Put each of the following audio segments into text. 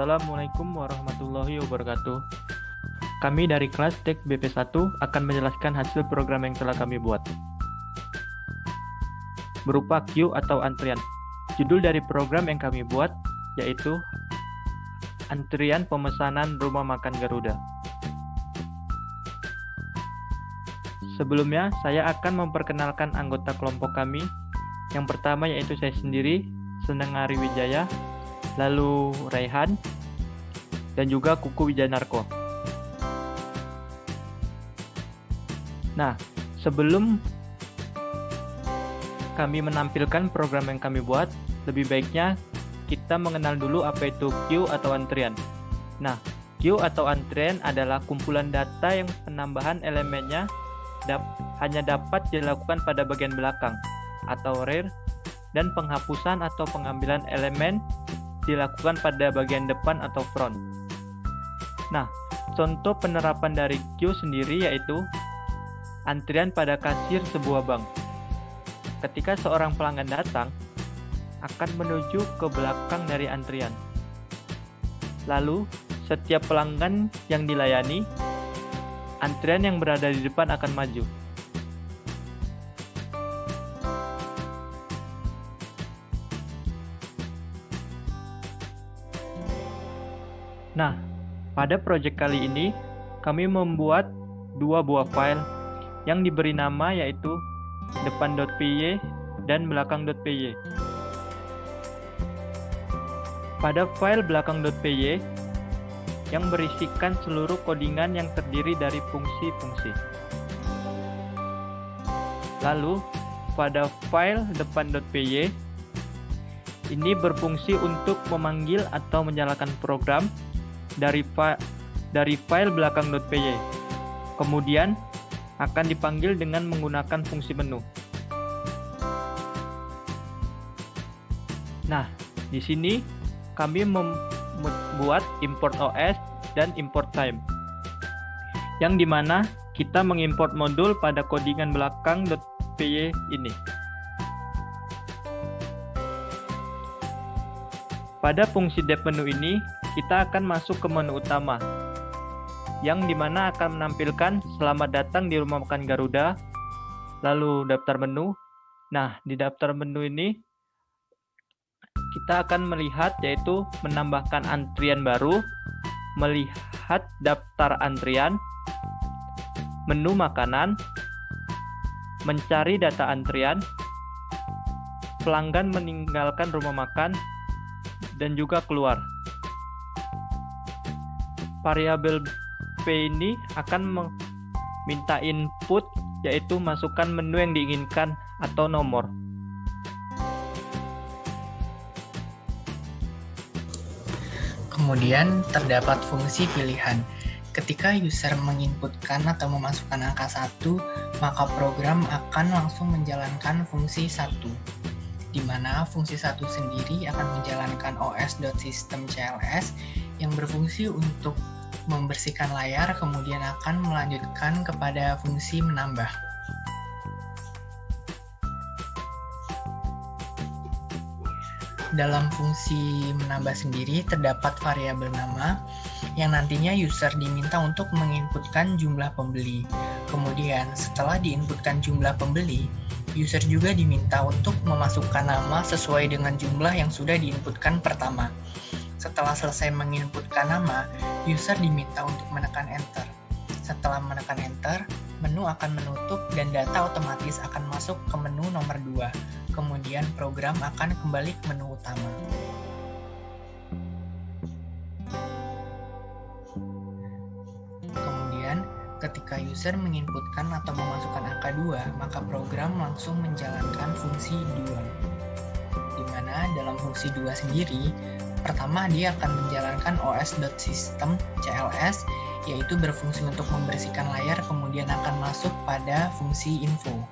Assalamualaikum warahmatullahi wabarakatuh. Kami dari kelas Tek BP1 akan menjelaskan hasil program yang telah kami buat. Berupa queue atau antrian. Judul dari program yang kami buat yaitu Antrian Pemesanan Rumah Makan Garuda. Sebelumnya, saya akan memperkenalkan anggota kelompok kami. Yang pertama yaitu saya sendiri, Seneng Ari Wijaya, lalu Raihan, dan juga Kuku Wijanarko. Nah, sebelum kami menampilkan program yang kami buat, lebih baiknya kita mengenal dulu apa itu queue atau antrian. Nah, queue atau antrian adalah kumpulan data yang penambahan elemennya hanya dapat dilakukan pada bagian belakang atau rear, dan penghapusan atau pengambilan elemen dilakukan pada bagian depan atau front. Nah, contoh penerapan dari queue sendiri yaitu antrian pada kasir sebuah bank. Ketika seorang pelanggan datang, akan menuju ke belakang dari antrian. Lalu, setiap pelanggan yang dilayani, antrian yang berada di depan akan maju. Nah, pada proyek kali ini, kami membuat dua buah file yang diberi nama yaitu depan.py dan belakang.py. Pada file belakang.py yang berisikan seluruh codingan yang terdiri dari fungsi-fungsi. Lalu, pada file depan.py ini berfungsi untuk memanggil atau menyalakan program dari file belakang.py. Kemudian akan dipanggil dengan menggunakan fungsi menu. Nah, di sini kami membuat import OS dan import time, yang dimana kita mengimport modul pada codingan belakang.py ini. Pada fungsi dev menu ini, kita akan masuk ke menu utama, yang dimana akan menampilkan selamat datang di Rumah Makan Garuda, lalu daftar menu. Nah, di daftar menu ini, kita akan melihat yaitu menambahkan antrian baru, melihat daftar antrian, menu makanan, mencari data antrian, pelanggan meninggalkan rumah makan, dan juga keluar. Variabel P ini akan meminta input yaitu masukkan menu yang diinginkan atau nomor. Kemudian terdapat fungsi pilihan. Ketika user menginputkan atau memasukkan angka 1, maka program akan langsung menjalankan fungsi 1, di mana fungsi 1 sendiri akan menjalankan os.system.cls yang berfungsi untuk membersihkan layar, kemudian akan melanjutkan kepada fungsi menambah. Dalam fungsi menambah sendiri terdapat variabel nama yang nantinya user diminta untuk menginputkan jumlah pembeli. Kemudian setelah diinputkan jumlah pembeli, user juga diminta untuk memasukkan nama sesuai dengan jumlah yang sudah diinputkan pertama. Setelah selesai menginputkan nama, user diminta untuk menekan enter. Setelah menekan enter, menu akan menutup dan data otomatis akan masuk ke menu nomor 2. Kemudian program akan kembali ke menu utama. Kemudian, ketika user menginputkan atau memasukkan angka 2, maka program langsung menjalankan fungsi 2. Di mana dalam fungsi 2 sendiri, pertama dia akan menjalankan os.system.cls, yaitu berfungsi untuk membersihkan layar, kemudian akan masuk pada fungsi info.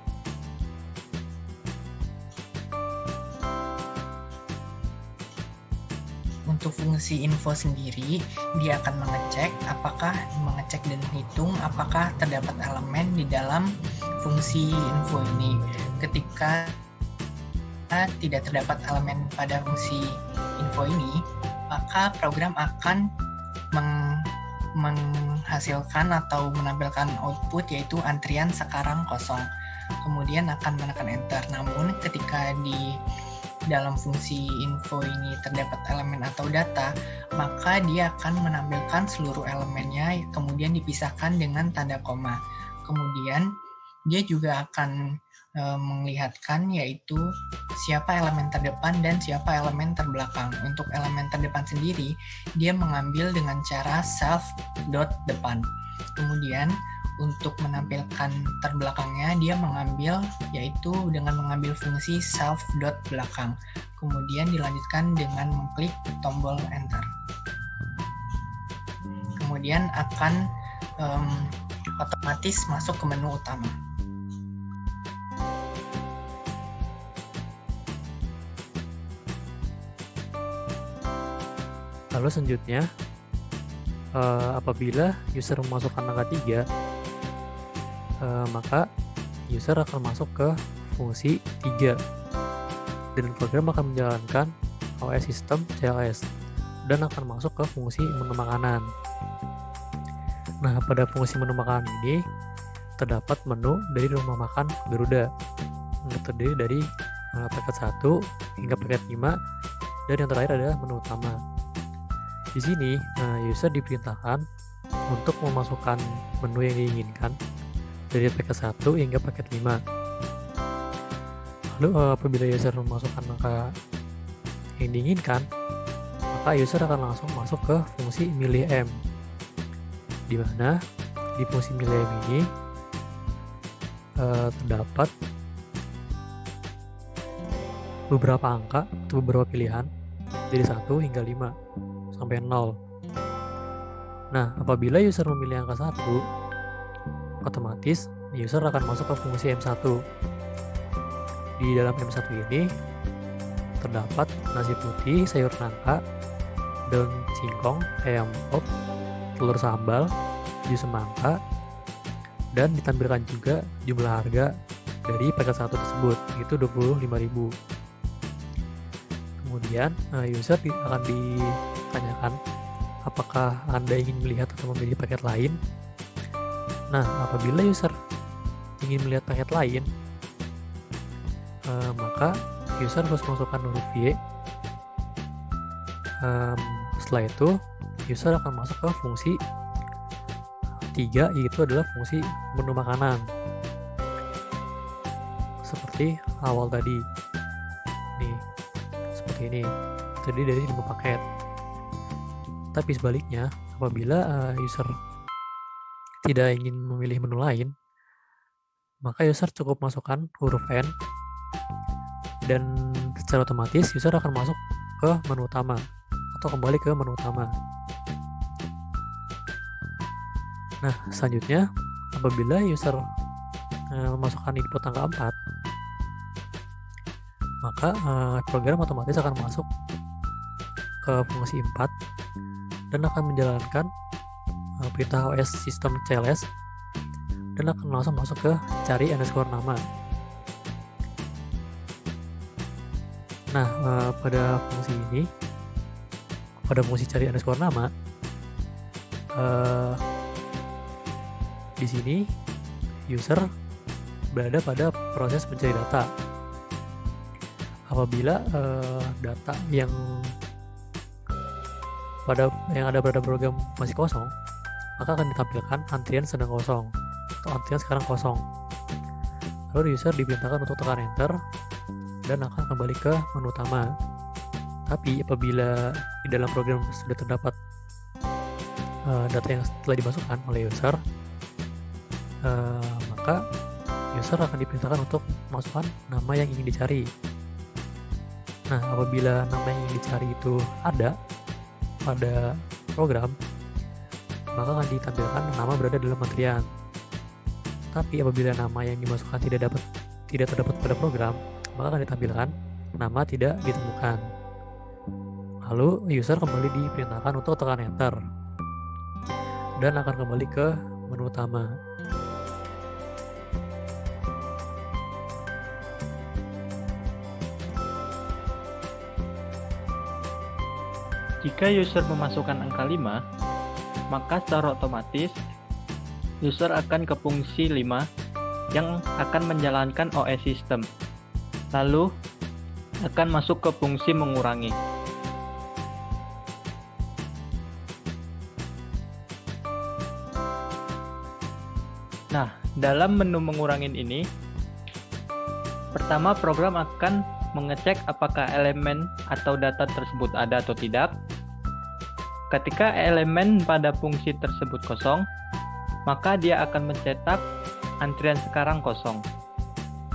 Untuk fungsi info sendiri, dia akan mengecek dan menghitung apakah terdapat elemen di dalam fungsi info ini. Ketika tidak terdapat elemen pada fungsi info ini, maka maka program akan menghasilkan atau menampilkan output yaitu antrian sekarang kosong. Kemudian akan menekan enter. Namun ketika di dalam fungsi info ini terdapat elemen atau data, maka dia akan menampilkan seluruh elemennya kemudian dipisahkan dengan tanda koma. Kemudian dia juga akan melihatkan yaitu siapa elemen terdepan dan siapa elemen terbelakang. Untuk elemen terdepan sendiri, dia mengambil dengan cara self.depan. Kemudian untuk menampilkan terbelakangnya, dia mengambil yaitu dengan mengambil fungsi self.belakang. Kemudian dilanjutkan dengan mengklik tombol enter. Kemudian akan otomatis masuk ke menu utama. Lalu selanjutnya, apabila user memasukkan angka 3, maka user akan masuk ke fungsi 3 dan program akan menjalankan OS sistem CLS dan akan masuk ke fungsi menu makanan. Nah, pada fungsi menu makanan ini terdapat menu dari rumah makan Garuda yang terdiri dari paket 1 hingga paket 5 dan yang terakhir adalah menu utama. Di sini user diperintahkan untuk memasukkan menu yang diinginkan dari paket 1 hingga paket 5. Lalu apabila user memasukkan angka yang diinginkan, maka user akan langsung masuk ke fungsi milih M, di mana di fungsi milih M ini terdapat beberapa angka atau beberapa pilihan dari 1 hingga 5 sampai 0. Nah, apabila user memilih angka 1, otomatis user akan masuk ke fungsi M1. Di dalam M1 ini terdapat nasi putih, sayur nangka, daun singkong, ayam pop, telur sambal, jus semangka, dan ditampilkan juga jumlah harga dari paket 1 tersebut, yaitu 25.000. Kemudian user akan ditanyakan apakah Anda ingin melihat atau memilih paket lain. Nah, apabila user ingin melihat paket lain, maka user harus masukkan huruf Y. Setelah itu, user akan masuk ke fungsi 3, yaitu adalah fungsi menu makanan. Seperti awal tadi. Nih, seperti ini. Terdiri dari 5 paket. Tapi sebaliknya, apabila user tidak ingin memilih menu lain, maka user cukup masukkan huruf N dan secara otomatis user akan masuk ke menu utama atau kembali ke menu utama. Nah, selanjutnya apabila user memasukkan input angka 4, maka program otomatis akan masuk ke fungsi 4 dan akan menjalankan perintah OS sistem CLS dan akan langsung masuk ke cari underscore nama. Nah, pada fungsi ini, pada fungsi cari underscore nama, di sini user berada pada proses mencari data. Apabila data yang ada pada program masih kosong, maka akan ditampilkan antrian sedang kosong atau antrian sekarang kosong. Lalu user diperintahkan untuk tekan enter dan akan kembali ke menu utama. Tapi apabila di dalam program sudah terdapat data yang telah dimasukkan oleh user, maka user akan diperintahkan untuk memasukkan nama yang ingin dicari. Nah, apabila nama yang ingin dicari itu ada pada program, maka akan ditampilkan nama berada dalam antrian. Tapi apabila nama yang dimasukkan tidak terdapat pada program, maka akan ditampilkan nama tidak ditemukan. Lalu user kembali diperintahkan untuk tekan enter dan akan kembali ke menu utama. Jika user memasukkan angka 5, maka secara otomatis user akan ke fungsi 5 yang akan menjalankan OS system. Lalu akan masuk ke fungsi mengurangi. Nah, dalam menu mengurangin ini, pertama program akan mengecek apakah elemen atau data tersebut ada atau tidak. Ketika elemen pada fungsi tersebut kosong, maka dia akan mencetak antrian sekarang kosong.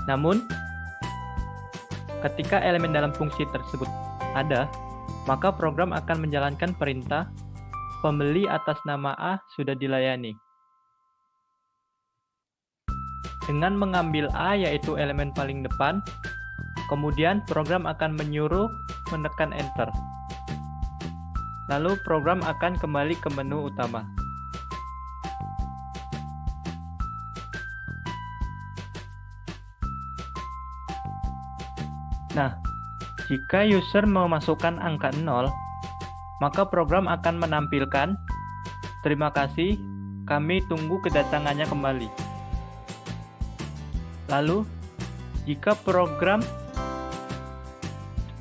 Namun, ketika elemen dalam fungsi tersebut ada, maka program akan menjalankan perintah pembeli atas nama A sudah dilayani. Dengan mengambil A yaitu elemen paling depan, kemudian program akan menyuruh menekan Enter. Lalu program akan kembali ke menu utama. Nah, jika user memasukkan angka 0, maka program akan menampilkan, "Terima kasih, kami tunggu kedatangannya kembali." Lalu, jika program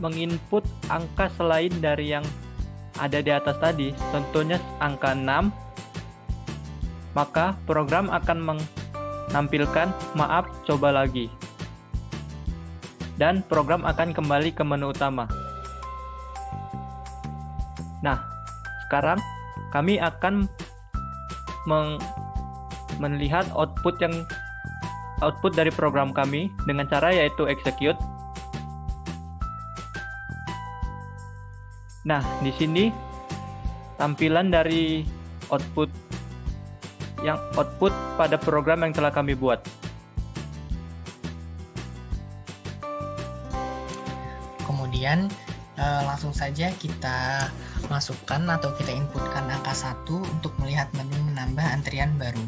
menginput angka selain dari yang ada di atas tadi, contohnya angka 6, maka program akan menampilkan "Maaf, coba lagi." Dan program akan kembali ke menu utama. Nah, sekarang kami akan melihat output dari program kami dengan cara yaitu execute. Nah, di sini tampilan dari output pada program yang telah kami buat. Kemudian langsung saja kita masukkan atau kita inputkan angka 1 untuk melihat menu menambah antrian baru.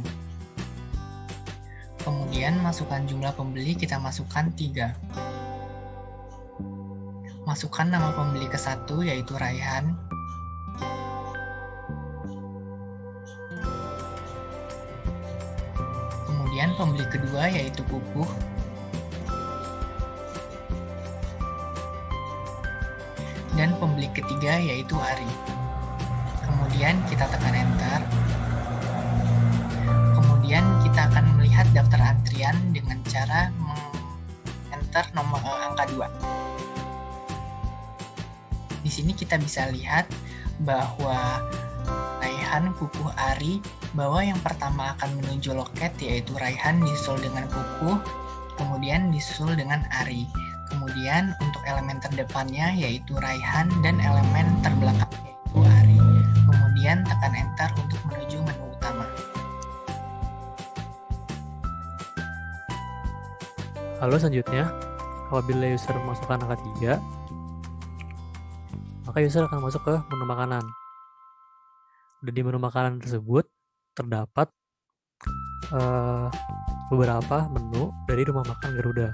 Kemudian masukkan jumlah pembeli, kita masukkan 3. Masukkan nama pembeli ke 1 yaitu Raihan. Kemudian pembeli kedua yaitu Pupuh. Dan pembeli ketiga yaitu Ari. Kemudian kita tekan Enter. Kemudian kita akan melihat daftar antrian dengan cara enter nomor angka 2. Di sini kita bisa lihat bahwa Raihan, Pupuh, Ari, bahwa yang pertama akan menuju loket yaitu Raihan disusul dengan Pupuh, kemudian disusul dengan Ari. Kemudian untuk elemen terdepannya yaitu Raihan dan elemen terbelakang yaitu Ari. Kemudian tekan Enter untuk menuju menu utama. Lalu selanjutnya, apabila user memasukkan angka 3, maka user akan masuk ke menu makanan. Dan di menu makanan tersebut terdapat beberapa menu dari rumah makan Garuda,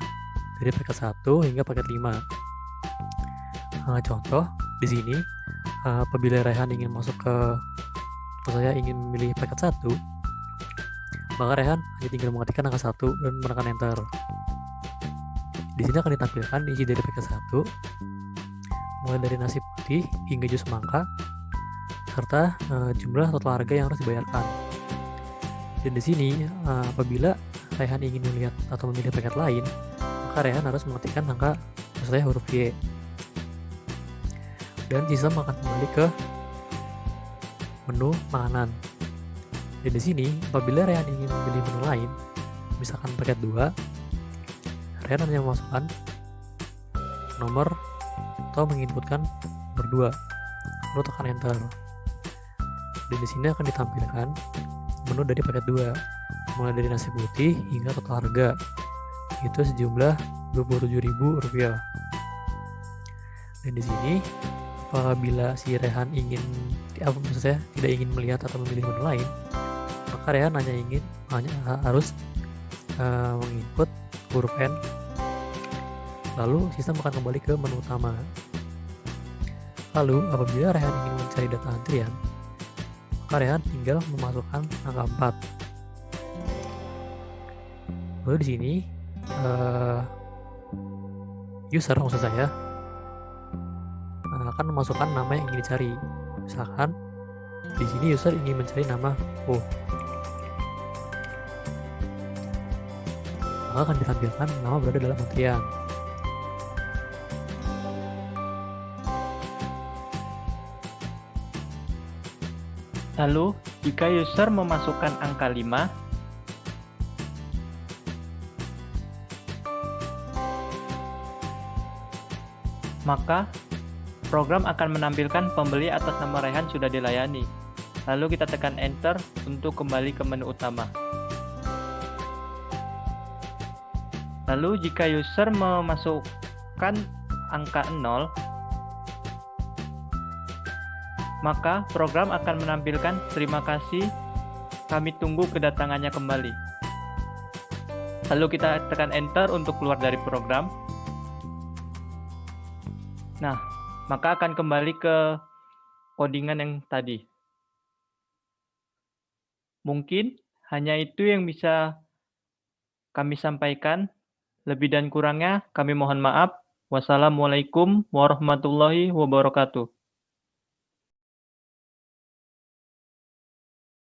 dari paket 1 hingga paket 5. Contoh di sini, apabila Raihan ingin masuk ke, saya ingin memilih paket 1, maka Raihan hanya tinggal mengetikkan angka 1 dan menekan Enter. Di sini akan ditampilkan isi dari paket 1, mulai dari nasi putih hingga jus semangka, serta jumlah total harga yang harus dibayarkan. Dan di sini, apabila Raihan ingin melihat atau memilih paket lain, maka Raihan harus mengetikkan angka, maksudnya huruf Y. Dan sistem akan kembali ke menu makanan. Dan di sini, apabila Raihan ingin memilih menu lain, misalkan paket 2, Raihan hanya memasukkan nomor atau menginputkan nomor 2, lalu tekan Enter. Dan di sini akan ditampilkan menu dari paket 2, mulai dari nasi putih hingga total harga, itu sejumlah Rp27.000. Dan di sini, apabila si Raihan tidak ingin melihat atau memilih menu lain, maka Raihan hanya harus menginput huruf N, lalu sistem akan kembali ke menu utama. Lalu, apabila Rehan ingin mencari data antrian, maka Rehan tinggal memasukkan angka 4. Lalu di sini, user maksud saya akan memasukkan nama yang ingin dicari. Misalkan, di sini user ingin mencari nama O. Maka akan ditampilkan nama berada dalam antrian. Lalu, jika user memasukkan angka 5, maka program akan menampilkan pembeli atas nama Rehan sudah dilayani. Lalu kita tekan Enter untuk kembali ke menu utama. Lalu jika user memasukkan angka 0, maka program akan menampilkan terima kasih, kami tunggu kedatangannya kembali. Lalu kita tekan Enter untuk keluar dari program. Nah, maka akan kembali ke codingan yang tadi. Mungkin hanya itu yang bisa kami sampaikan. Lebih dan kurangnya kami mohon maaf. Wassalamualaikum warahmatullahi wabarakatuh.